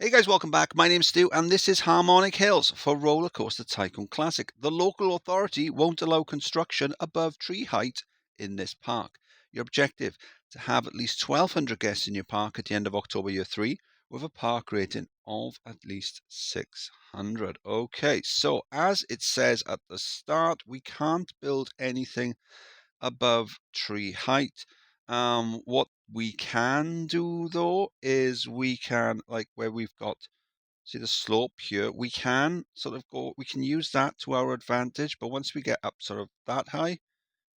Hey guys, welcome back. My name's Stu, and this is Harmonic Hills for Rollercoaster Tycoon Classic. The local authority won't allow construction above tree height in this park. Your objective, to have at least 1,200 guests in your park at the end of October Year 3, with a park rating of at least 600. Okay, so as it says at the start, we can't build anything above tree height. What we can do though is we can, like where we've got, see the slope here, we can sort of go, we can use that to our advantage, but once we get up sort of that high,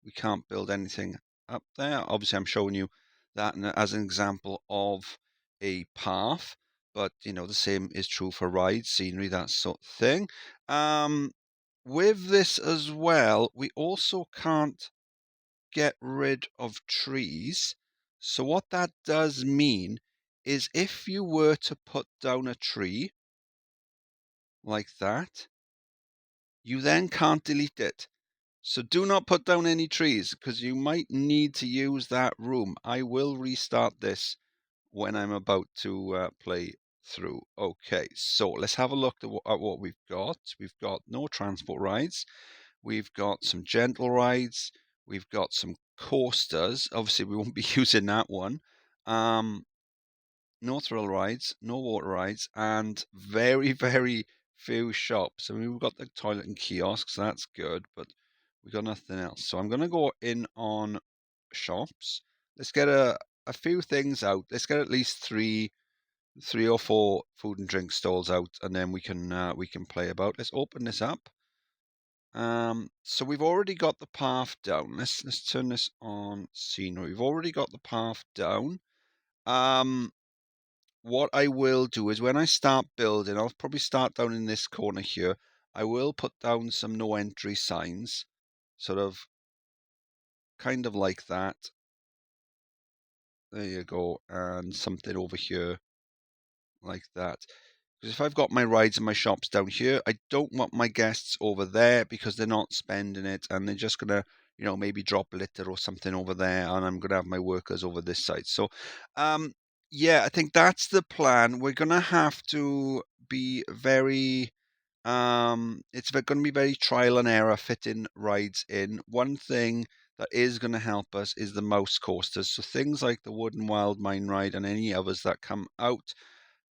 we can't build anything up there. Obviously, I'm showing you that as an example of a path, but the same is true for rides, scenery, that sort of thing. With this as well, we also can't get rid of trees. So what that does mean is if you were to put down a tree like that, you then can't delete it. So do not put down any trees because you might need to use that room. I will restart this when I'm about to play through. Okay, so let's have a look at what we've got. We've got no transport rides. We've got some gentle rides. We've got some coasters. Obviously, we won't be using that one. No thrill rides, no water rides, and very, very few shops. I mean, we've got the toilet and kiosks. That's good, but we've got nothing else. So I'm going to go in on shops. Let's get a few things out. Let's get at least three or four food and drink stalls out, and then we can play about. Let's open this up. So we've already got the path down. Let's turn this on scenery. We've already got the path down. What I will do is when I start building, I'll probably start down in this corner here. I will put down some no entry signs, sort of kind of like that. There you go, and something over here like that. Because if I've got my rides and my shops down here, I don't want my guests over there because they're not spending it and they're just gonna, maybe drop litter or something over there, and I'm gonna have my workers over this side. So, yeah, I think that's the plan. We're gonna have to be very, it's going to be very trial and error fitting rides in. One thing that is going to help us is the mouse coasters. So things like the Wooden Wild Mine ride and any others that come out.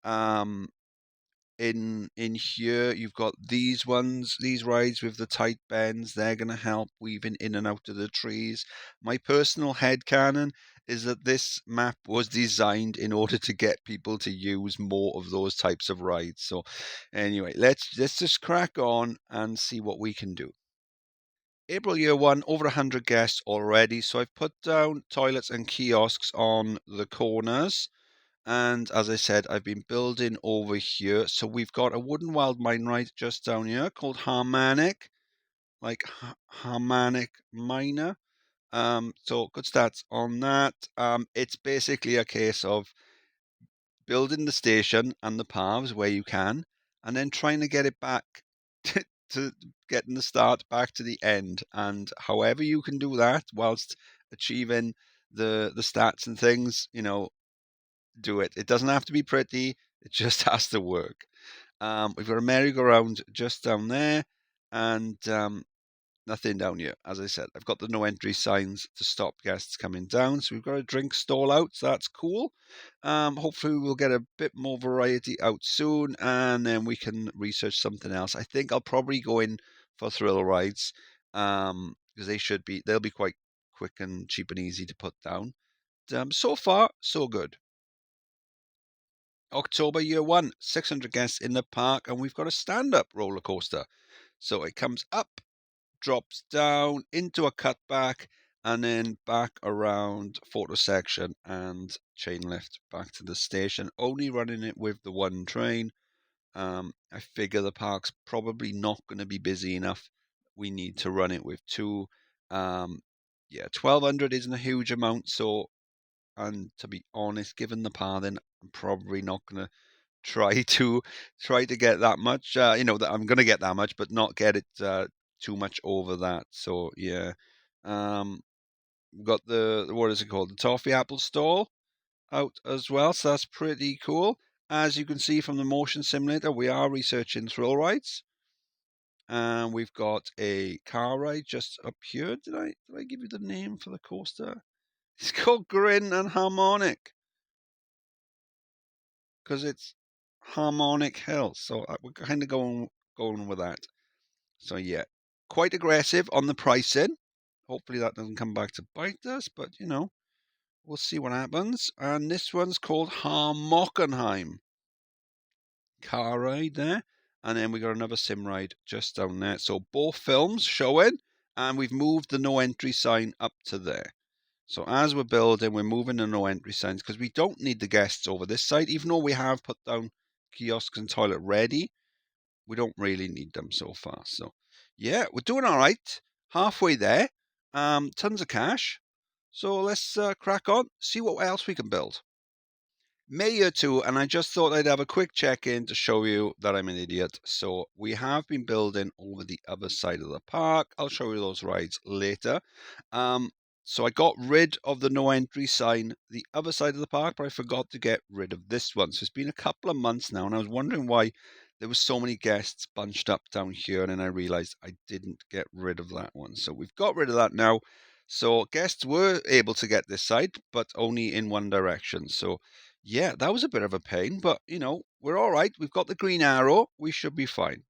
Um, in here you've got these ones, these rides with the tight bends. They're going to help weaving in and out of the trees. My personal headcanon is that this map was designed in order to get people to use more of those types of rides. So anyway, let's just crack on and see what we can do. April year 1, over 100 guests already, so I've put down toilets and kiosks on the corners. And as I said, I've been building over here. So we've got a Wooden Wild Mine ride just down here called Harmonic, like Harmonic Miner. So good stats on that. It's basically a case of building the station and the paths where you can, and then trying to get it back to getting the start back to the end. And however you can do that whilst achieving the stats and things, do it. It doesn't have to be pretty. It just has to work. We've got a merry-go-round just down there, and nothing down here. As I said, I've got the no entry signs to stop guests coming down. So we've got a drink stall out. So that's cool. Hopefully we'll get a bit more variety out soon, and then we can research something else. I think I'll probably go in for thrill rides, because they'll be quite quick and cheap and easy to put down. So far, so good. October year 1, 600 guests in the park, and we've got a stand-up roller coaster. So it comes up, drops down into a cutback, and then back around photo section and chain lift back to the station. Only running it with the one train. I figure the park's probably not going to be busy enough. We need to run it with two. Yeah, 1,200 isn't a huge amount, so, and to be honest, given the pathing, I'm probably not going to try to get that much. That I'm going to get that much, but not get it too much over that. So yeah, we've got the what is it called? The toffee apple stall out as well. So that's pretty cool. As you can see from the motion simulator, we are researching thrill rides. And we've got a car ride just up here. Did I give you the name for the coaster? It's called Grin and Harmonic because it's Harmonic Hills. So we're kind of going with that. So yeah, quite aggressive on the pricing. Hopefully that doesn't come back to bite us, but we'll see what happens. And this one's called Harmockenheim. Car ride there. And then we got another sim ride just down there. So both films showing, and we've moved the no entry sign up to there. So as we're building, we're moving the no entry signs because we don't need the guests over this side, even though we have put down kiosks and toilet ready. We don't really need them so far. So yeah, we're doing all right. Halfway there. Tons of cash. So let's crack on, see what else we can build. May year 2, and I just thought I'd have a quick check-in to show you that I'm an idiot. So we have been building over the other side of the park. I'll show you those rides later. So I got rid of the no entry sign the other side of the park, but I forgot to get rid of this one. So it's been a couple of months now, and I was wondering why there was so many guests bunched up down here, and then I realized I didn't get rid of that one. So we've got rid of that now. So guests were able to get this side, but only in one direction. So yeah, that was a bit of a pain, but we're all right. We've got the green arrow. We should be fine.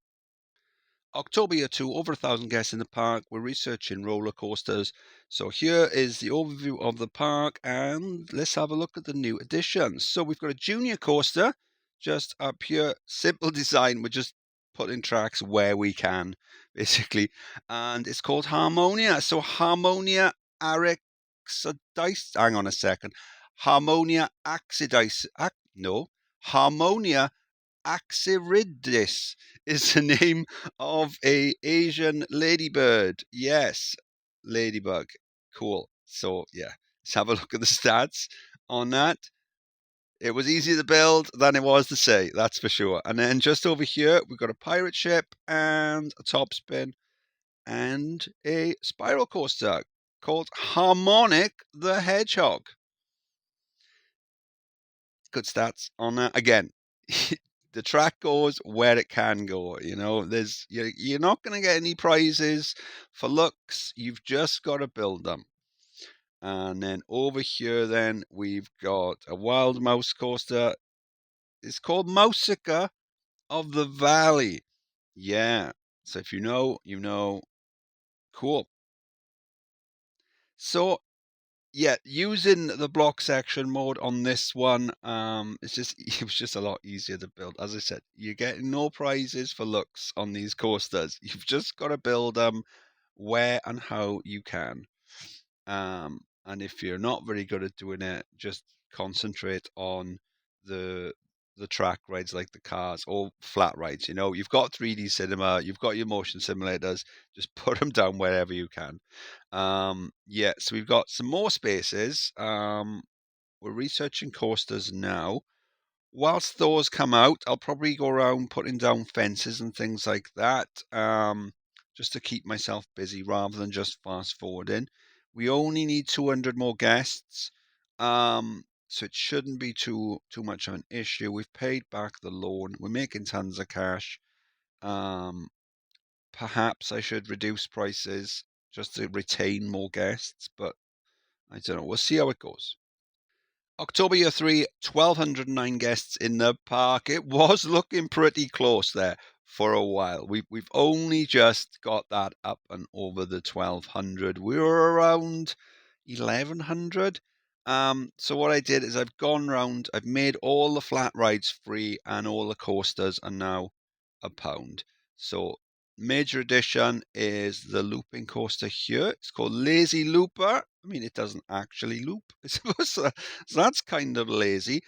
October year 2, over 1,000 guests in the park. We're researching roller coasters. So here is the overview of the park, and let's have a look at the new additions. So we've got a junior coaster just up here. Simple design. We're just putting tracks where we can, basically. And it's called Harmonia. So Harmonia Arexodice. Hang on a second. Harmonia Axidice. No. Harmonia Axiridis is the name of a Asian ladybird. Yes, ladybug. Cool. So yeah, let's have a look at the stats on that. It was easier to build than it was to say, that's for sure. And then just over here, we've got a pirate ship and a top spin and a spiral coaster called Harmonic the Hedgehog. Good stats on that. Again, the track goes where it can go. You're not going to get any prizes for looks. You've just got to build them. And then over here, then we've got a wild mouse coaster. It's called Mousica of the Valley. Yeah. So if you know, you know. Cool. So yeah, using the block section mode on this one, it was just a lot easier to build. As I said, you're getting no prizes for looks on these coasters. You've just got to build them where and how you can. And if you're not very good at doing it, just concentrate on the track rides like the cars or flat rides. You've got 3D cinema, you've got your motion simulators, just put them down wherever you can. Yeah, so we've got some more spaces. We're researching coasters now. Whilst those come out, I'll probably go around putting down fences and things like that, just to keep myself busy rather than just fast forwarding. We only need 200 more guests, so it shouldn't be too much of an issue. We've paid back the loan. We're making tons of cash. Perhaps I should reduce prices just to retain more guests, but I don't know. We'll see how it goes. October year 3, 1,209 guests in the park. It was looking pretty close there for a while. We've only just got that up and over the 1,200. We were around 1,100. So what I did is I've gone round, I've made all the flat rides free and all the coasters are now £1. So major addition is the looping coaster here. It's called Lazy Looper. I mean, it doesn't actually loop, I suppose. So that's kind of lazy.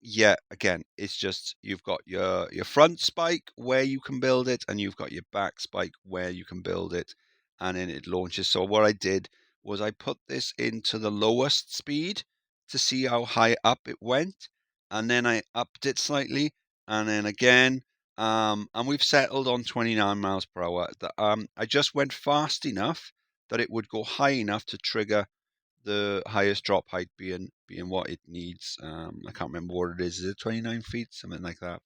Yeah, again, it's just you've got your front spike where you can build it, and you've got your back spike where you can build it, and then it launches. So what I did was I put this into the lowest speed to see how high up it went, and then I upped it slightly, and then again, and we've settled on 29 miles per hour. I just went fast enough that it would go high enough to trigger the highest drop height being what it needs. I can't remember what it is. Is it 29 feet, something like that?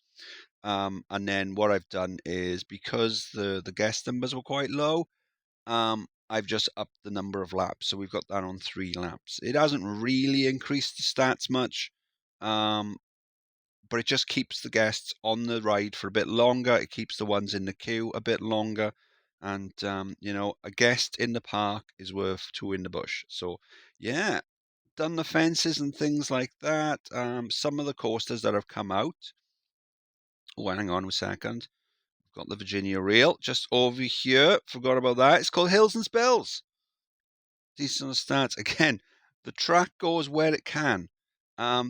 And then what I've done is, because the guest numbers were quite low, I've just upped the number of laps. So we've got that on 3 laps. It hasn't really increased the stats much, but it just keeps the guests on the ride for a bit longer. It keeps the ones in the queue a bit longer. And, a guest in the park is worth 2 in the bush. So, yeah, done the fences and things like that. Some of the coasters that have come out. Oh, hang on a second. Got the Virginia Reel just over here. Forgot about that. It's called Hills and Spills. Decent stats. Again, the track goes where it can.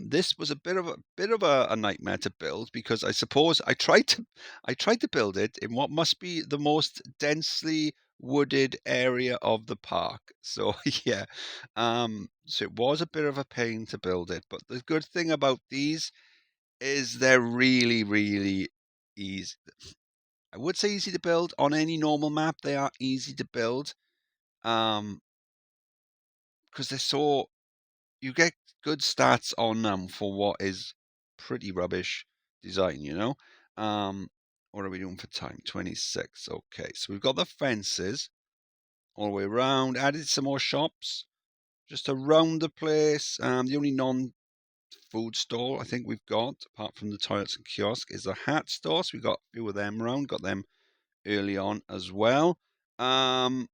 This was a bit of a nightmare to build, because I suppose I tried to build it in what must be the most densely wooded area of the park. So yeah, so it was a bit of a pain to build it. But the good thing about these is they're really, really easy. I would say easy to build. On any normal map, they are easy to build. Because they're so, you get good stats on them for what is pretty rubbish design, What are we doing for time? 26. Okay, so we've got the fences all the way around. Added some more shops just around the place. The only non-food stall I think we've got, apart from the toilets and kiosk, is a hat store. So we've got a few of them around. Got them early on as well. Let's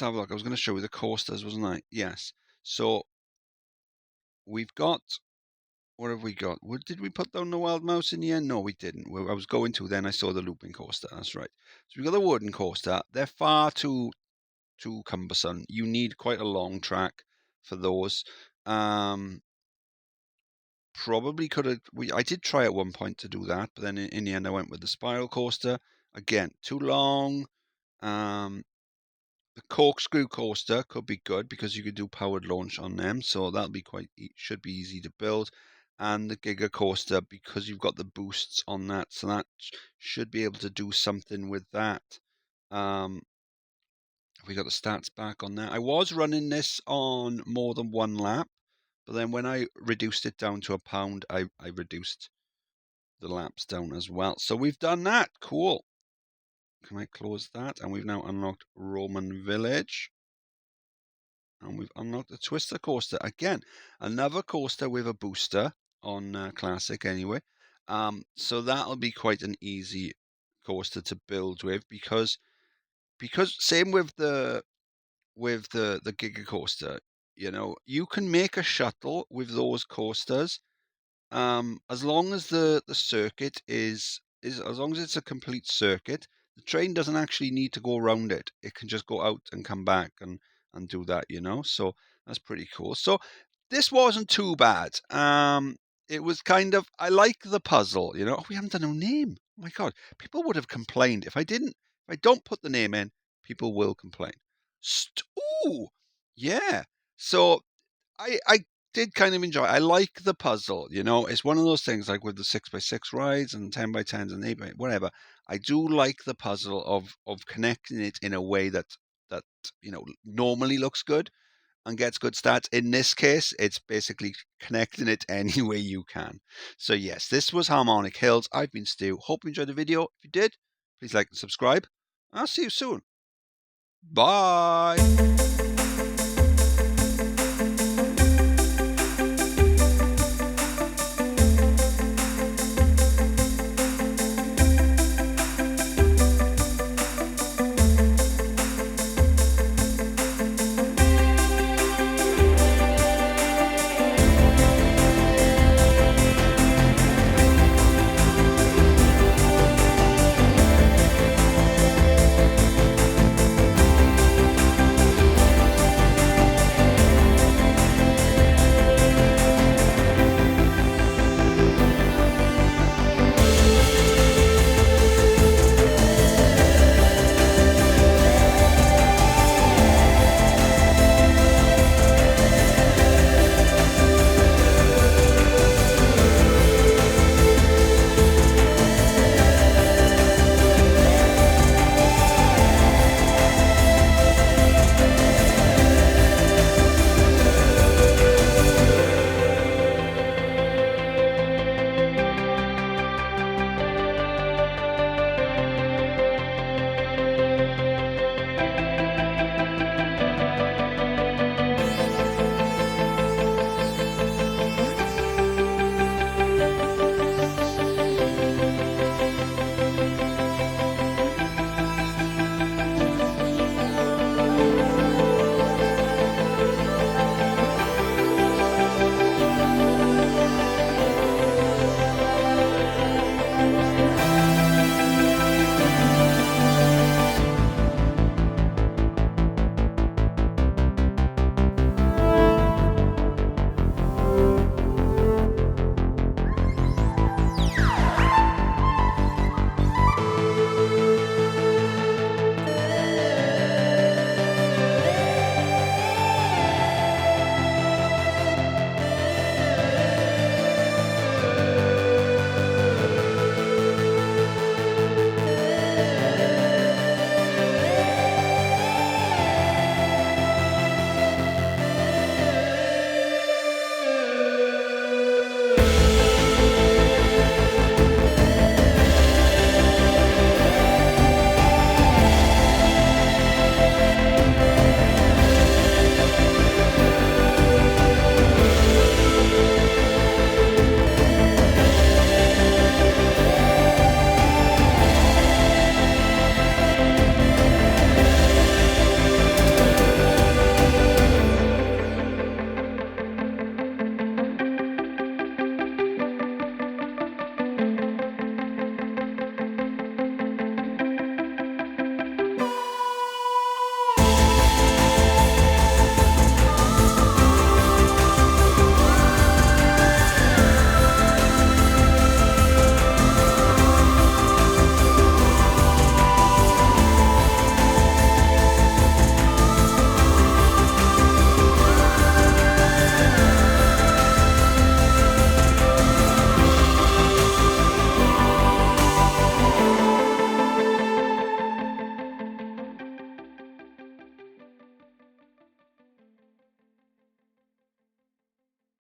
have a look. I was going to show you the coasters, wasn't I? Yes. So we've got, what have we got? Did we put down the wild mouse in the end? No, we didn't. I was going to, then I saw the looping coaster. That's right. So we've got the wooden coaster. They're far too cumbersome. You need quite a long track for those. Probably could have. I did try at one point to do that, but then in the end I went with the spiral coaster. Again, too long. The corkscrew coaster could be good because you could do powered launch on them, so that'll be should be easy to build. And the Giga coaster, because you've got the boosts on that, so that should be able to do something with that. We got the stats back on that. I was running this on more than one lap, but then when I reduced it down to £1, I reduced the laps down as well. So we've done that. Cool. Can I close that? And we've now unlocked Roman Village. And we've unlocked the Twister coaster. Again, another coaster with a booster on Classic anyway. So that'll be quite an easy coaster to build with, because same with the Giga coaster, you can make a shuttle with those coasters, as long as the circuit is as long as it's a complete circuit. The train doesn't actually need to go around it. It can just go out and come back and do that, So that's pretty cool. So this wasn't too bad. It was kind of, I like the puzzle, Oh, we haven't done no name. Oh my God, people would have complained if I don't put the name in. People will complain. Ooh, yeah. So I did kind of enjoy it. I like the puzzle, It's one of those things, like with the 6x6 rides and 10x10s and 8x whatever. I do like the puzzle of connecting it in a way that normally looks good and gets good stats. In this case, it's basically connecting it any way you can. So yes, this was Harmonic Hills. I've been Stu. Hope you enjoyed the video. If you did, please like and subscribe. I'll see you soon. Bye.